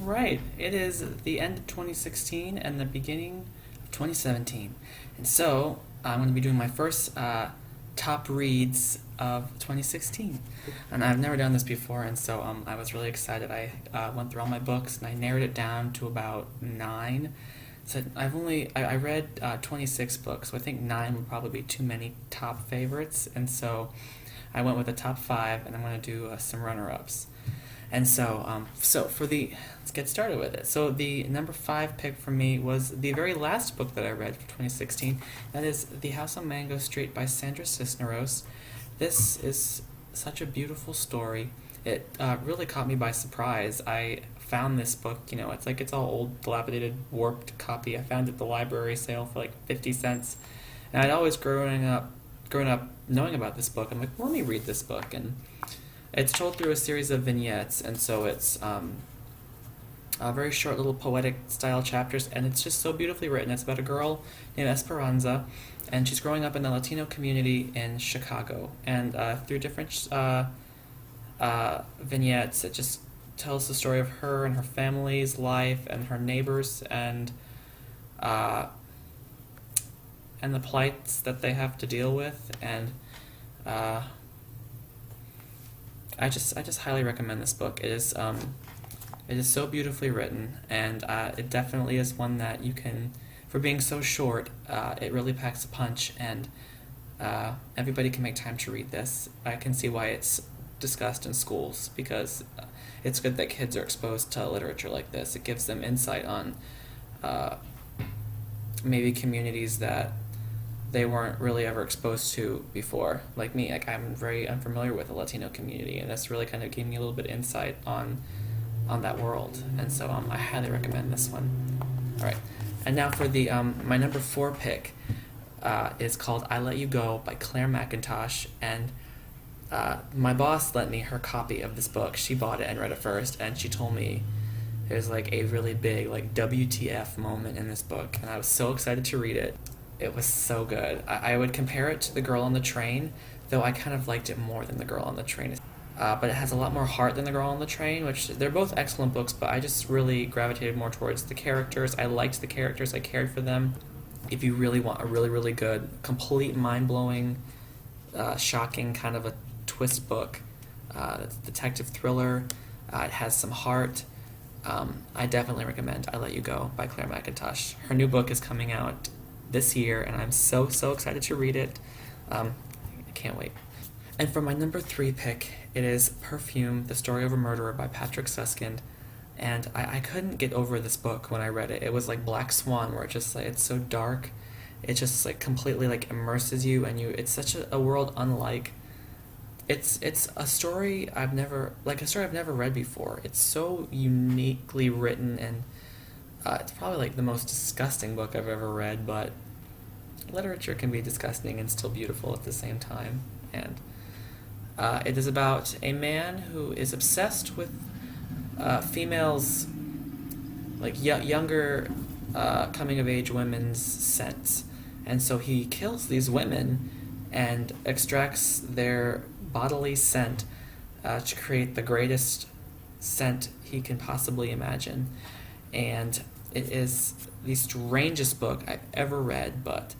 right. It is the end of 2016 and the beginning of 2017. And so I'm going to be doing my first top reads of 2016. And I've never done this before, and so I was really excited. I went through all my books and I narrowed it down to about 9. So I read 26 books, so I think 9 would probably be too many top favorites. And so I went with the top 5, and I'm going to do some runner-ups. And so, let's get started with it. So the number 5 pick for me was the very last book that I read for 2016. That is The House on Mango Street by Sandra Cisneros. This is such a beautiful story. It really caught me by surprise. I found this book, it's all old, dilapidated, warped copy. I found it at the library sale for like 50 cents. And I'd always grown up knowing about this book. I'm like, well, let me read this book. And it's told through a series of vignettes, and so it's very short little poetic style chapters, and it's just so beautifully written. It's about a girl named Esperanza, and she's growing up in the Latino community in Chicago. And through different vignettes, it just tells the story of her and her family's life and her neighbors and the plights that they have to deal with. And I just highly recommend this book. It is so beautifully written, and it definitely is one that you can, for being so short, it really packs a punch, and everybody can make time to read this. I can see why it's discussed in schools, because it's good that kids are exposed to literature like this. It gives them insight on maybe communities that they weren't really ever exposed to before. Like me, I'm very unfamiliar with the Latino community, and this really kind of gave me a little bit of insight on that world. And so I highly recommend this one. All right, and now for the my number 4 pick is called I Let You Go by Claire McIntosh, and my boss lent me her copy of this book. She bought it and read it first, and she told me there's like a really big WTF moment in this book, and I was so excited to read it. It was so good. I would compare it to The Girl on the Train, though I kind of liked it more than The Girl on the Train. But it has a lot more heart than The Girl on the Train, which they're both excellent books, but I just really gravitated more towards the characters. I liked the characters. I cared for them. If you really want a really, really good, complete, mind-blowing, shocking kind of a twist book, it's a detective thriller. It has some heart. I definitely recommend I Let You Go by Claire McIntosh. Her new book is coming out this year, and I'm so excited to read it. I can't wait. And for my number 3 pick, it is Perfume, The Story of a Murderer by Patrick Suskind. And I couldn't get over this book when I read it. It was like Black Swan, where it's so dark. It just completely immerses you, and it's such a world unlike. It's a story I've never read before. It's so uniquely written, and it's probably the most disgusting book I've ever read, but literature can be disgusting and still beautiful at the same time. And it is about a man who is obsessed with females, younger coming-of-age women's scents. And so he kills these women and extracts their bodily scent to create the greatest scent he can possibly imagine. And it is the strangest book I've ever read, but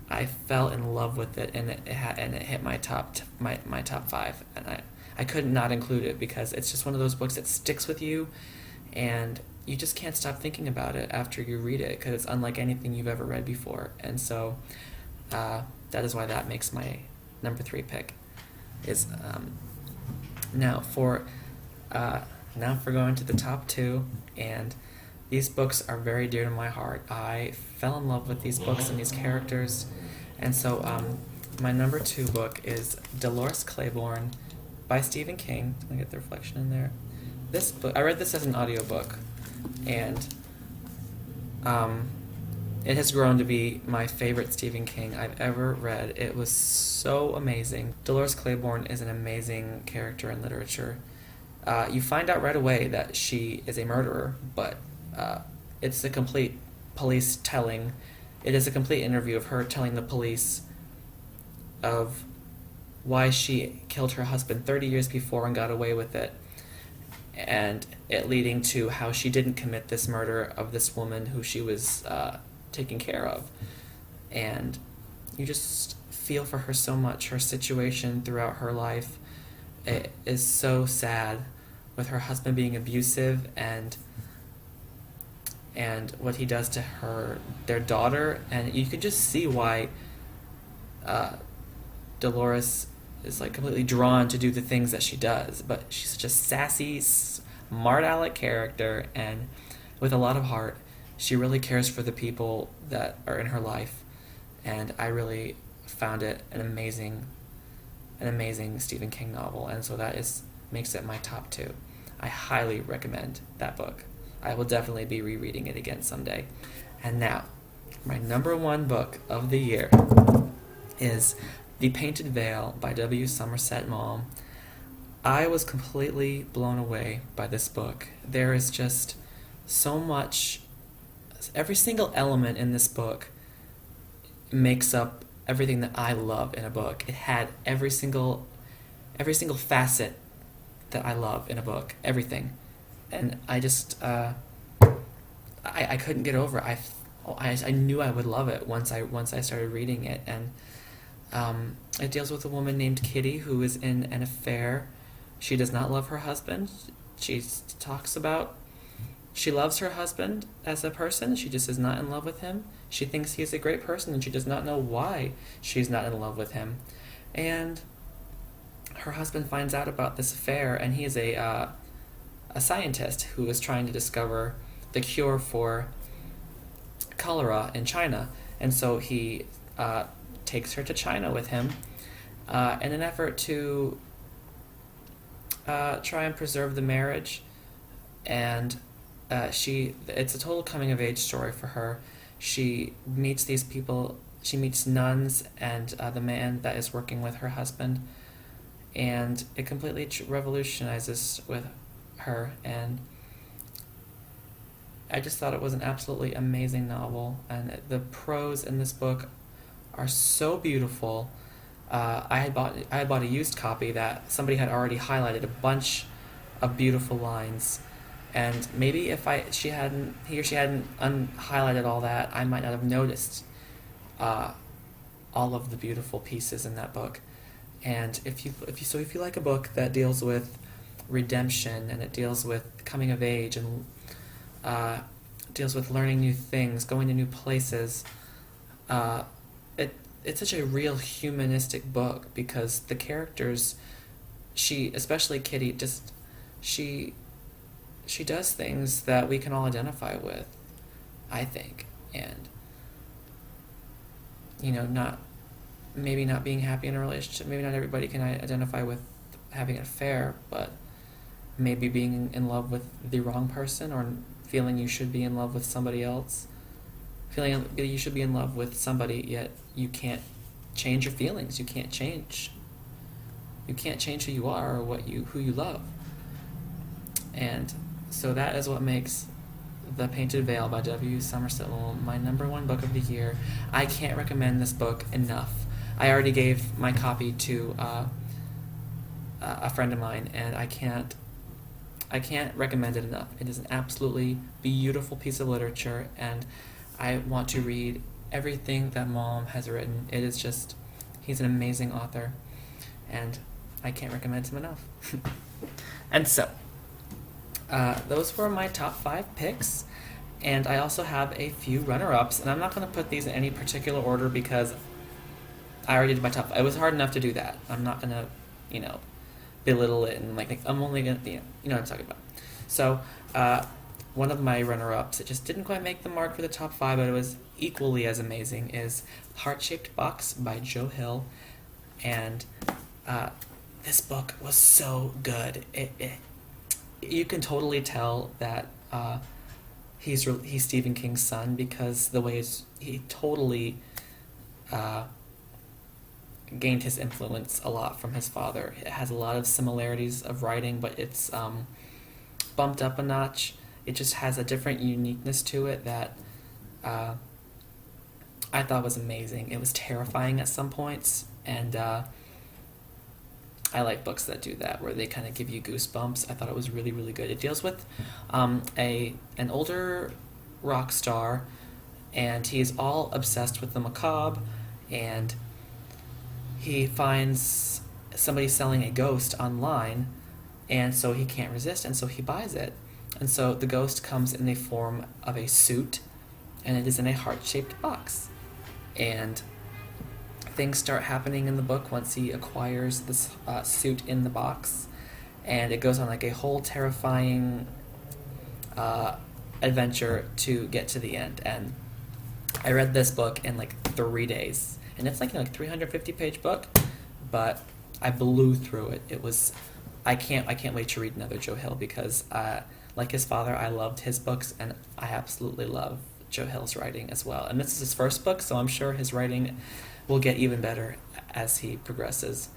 I fell in love with it, and it hit my top 5, and I could not include it because it's just one of those books that sticks with you, and you just can't stop thinking about it after you read it because it's unlike anything you've ever read before. And so that is why that makes my number 3 pick. Is now for going to the top 2, and these books are very dear to my heart. I fell in love with these books and these characters, and so my number 2 book is Dolores Claiborne by Stephen King. Let me get the reflection in there. This book, I read this as an audiobook, and it has grown to be my favorite Stephen King I've ever read. It was so amazing. Dolores Claiborne is an amazing character in literature. You find out right away that she is a murderer, but it's a complete police telling. It is a complete interview of her telling the police of why she killed her husband 30 years before and got away with it. and it leading to how she didn't commit this murder of this woman who she was taking care of. And you just feel for her so much. Her situation throughout her life, it is so sad, with her husband being abusive, and what he does to their daughter. And you can just see why Dolores is like completely drawn to do the things that she does. But she's such a sassy, smart aleck character, and with a lot of heart. She really cares for the people that are in her life, and I really found it an amazing Stephen King novel, and so makes it my top 2. I highly recommend that book. I will definitely be rereading it again someday. And now, my number 1 book of the year is The Painted Veil by W. Somerset Maugham. I was completely blown away by this book. There is just so much. Every single element in this book makes up everything that I love in a book. It had every single facet that I love in a book, everything, and I just I couldn't get over it. I knew I would love it once I started reading it, and it deals with a woman named Kitty who is in an affair. She does not love her husband. She talks about she loves her husband as a person. She just is not in love with him. She thinks he is a great person, and she does not know why she's not in love with him. And her husband finds out about this affair, and he is a scientist who is trying to discover the cure for cholera in China. And so he takes her to China with him in an effort to try and preserve the marriage. And it's a total coming of age story for her. She meets these people. She meets nuns and the man that is working with her husband, and it completely revolutionizes with her. And I just thought it was an absolutely amazing novel, and the prose in this book are so beautiful. I had bought a used copy that somebody had already highlighted a bunch of beautiful lines. And maybe if he or she hadn't highlighted all that, I might not have noticed all of the beautiful pieces in that book. And if you like a book that deals with redemption, and it deals with coming of age, and deals with learning new things, going to new places, it's such a real humanistic book, because the characters, especially Kitty, she does things that we can all identify with, I think. And maybe not being happy in a relationship, maybe not everybody can identify with having an affair, but maybe being in love with the wrong person, or feeling you should be in love with somebody else, feeling you should be in love with somebody, yet you can't change your feelings. You can't change who you are, or who you love. And so that is what makes The Painted Veil by W. Somerset Maugham my number 1 book of the year. I can't recommend this book enough. I already gave my copy to a friend of mine, and I can't recommend it enough. It is an absolutely beautiful piece of literature, and I want to read everything that Maugham has written. It is just, he's an amazing author, and I can't recommend him enough. And so, those were my top 5 picks, and I also have a few runner-ups, and I'm not going to put these in any particular order because I already did my top 5. It was hard enough to do that. I'm not going to, belittle it and I'm only going to, you know what I'm talking about. So, one of my runner-ups, it just didn't quite make the mark for the top 5, but it was equally as amazing, is Heart-Shaped Box by Joe Hill. And this book was so good. You can totally tell that he's Stephen King's son, because the way he totally gained his influence a lot from his father. It has a lot of similarities of writing, but it's bumped up a notch. It just has a different uniqueness to it that I thought was amazing. It was terrifying at some points, and I I like books that do that, where they kind of give you goosebumps. I thought it was really, really good. It deals with an older rock star, and he's all obsessed with the macabre, and he finds somebody selling a ghost online, and so he can't resist, and so he buys it. And so the ghost comes in the form of a suit, and it is in a heart-shaped box. And things start happening in the book once he acquires this suit in the box, and it goes on like a whole terrifying adventure to get to the end. And I read this book in like 3 days, and it's like a 350-page book, but I blew through it. It was, I can't wait to read another Joe Hill, because like his father, I loved his books, and I absolutely love Joe Hill's writing as well. And this is his first book, so I'm sure his writing will get even better as he progresses.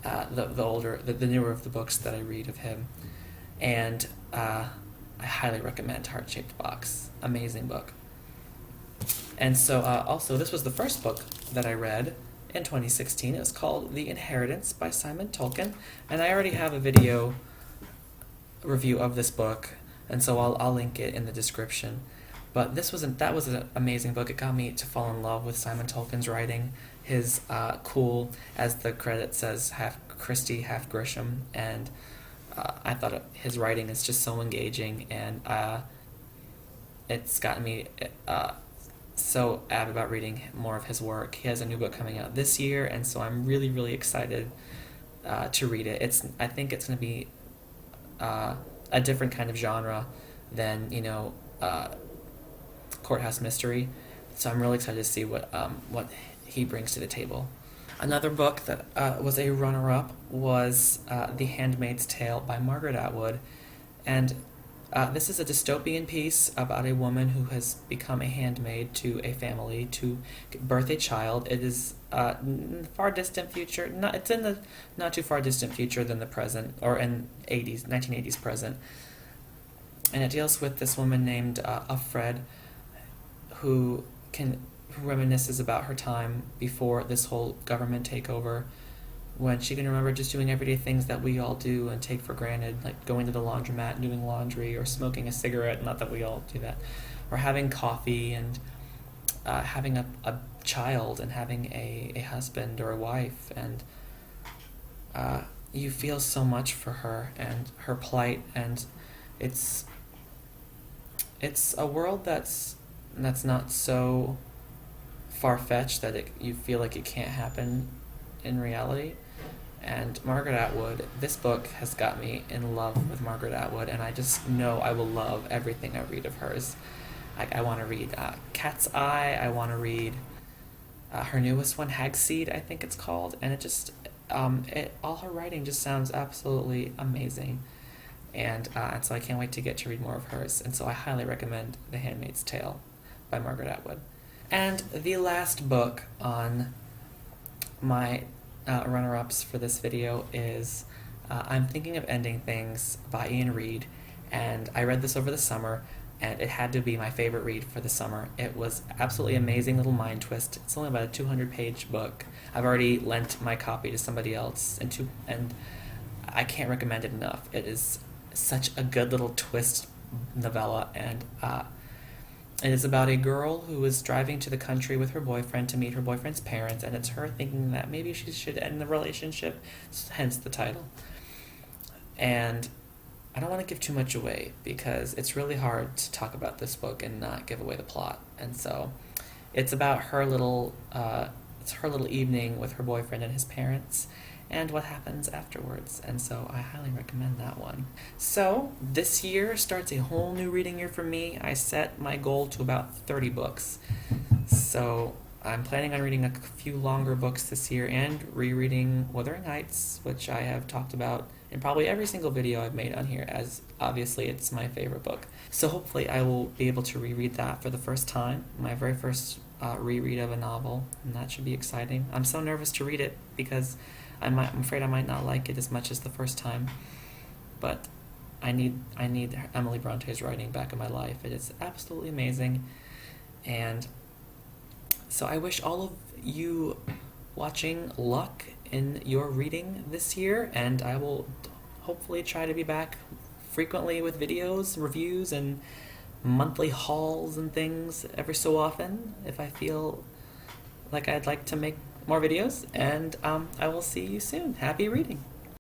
The newer of the books that I read of him, and I highly recommend Heart-Shaped Box. Amazing book. And so also, this was the first book that I read in 2016. It was called The Inheritance by Simon Tolkien, and I already have a video review of this book, and so I'll link it in the description. But that was an amazing book. It got me to fall in love with Simon Tolkien's writing. His cool, as the credit says, half Christie, half Grisham, and I thought his writing is just so engaging, and it's gotten me so avid about reading more of his work. He has a new book coming out this year, and so I'm really, really excited to read it. I think it's going to be a different kind of genre than courthouse mystery, so I'm really excited to see what he brings to the table. Another book that was a runner-up was The Handmaid's Tale by Margaret Atwood, and this is a dystopian piece about a woman who has become a handmaid to a family to birth a child. It is in the far distant future. It's in the not too far distant future than the present, or in 1980s present. And it deals with this woman named Uffred, who reminisces about her time before this whole government takeover, when she can remember just doing everyday things that we all do and take for granted, like going to the laundromat and doing laundry, or smoking a cigarette, not that we all do that, or having coffee, and having a child, and having a husband or a wife. And you feel so much for her and her plight, and it's a world that's not so far-fetched that you feel like it can't happen in reality. And Margaret Atwood, this book has got me in love with Margaret Atwood, and I just know I will love everything I read of hers. I want to read Cat's Eye. I want to read her newest one, Hagseed, I think it's called, and it just all her writing just sounds absolutely amazing. And so I can't wait to get to read more of hers. And so I highly recommend The Handmaid's Tale by Margaret Atwood. And the last book on my runner-ups for this video is I'm Thinking of Ending Things by Ian Reid. And I read this over the summer, and it had to be my favorite read for the summer. It was absolutely amazing little mind twist. It's only about a 200-page book. I've already lent my copy to somebody else, and I can't recommend it enough. It is such a good little twist novella, and it is about a girl who is driving to the country with her boyfriend to meet her boyfriend's parents, and it's her thinking that maybe she should end the relationship, hence the title. And I don't want to give too much away, because it's really hard to talk about this book and not give away the plot. And so it's about her little evening with her boyfriend and his parents, and what happens afterwards. And so I highly recommend that one. So this year starts a whole new reading year for me. I set my goal to about 30 books. So I'm planning on reading a few longer books this year, and rereading Wuthering Heights, which I have talked about in probably every single video I've made on here, as obviously it's my favorite book. So hopefully I will be able to reread that for the first time, my very first reread of a novel, and that should be exciting. I'm so nervous to read it, because I'm afraid I might not like it as much as the first time, but I need Emily Bronte's writing back in my life. It is absolutely amazing, and so I wish all of you watching luck in your reading this year, and I will hopefully try to be back frequently with videos, reviews, and monthly hauls and things every so often if I feel like I'd like to make more videos. And I will see you soon. Happy reading.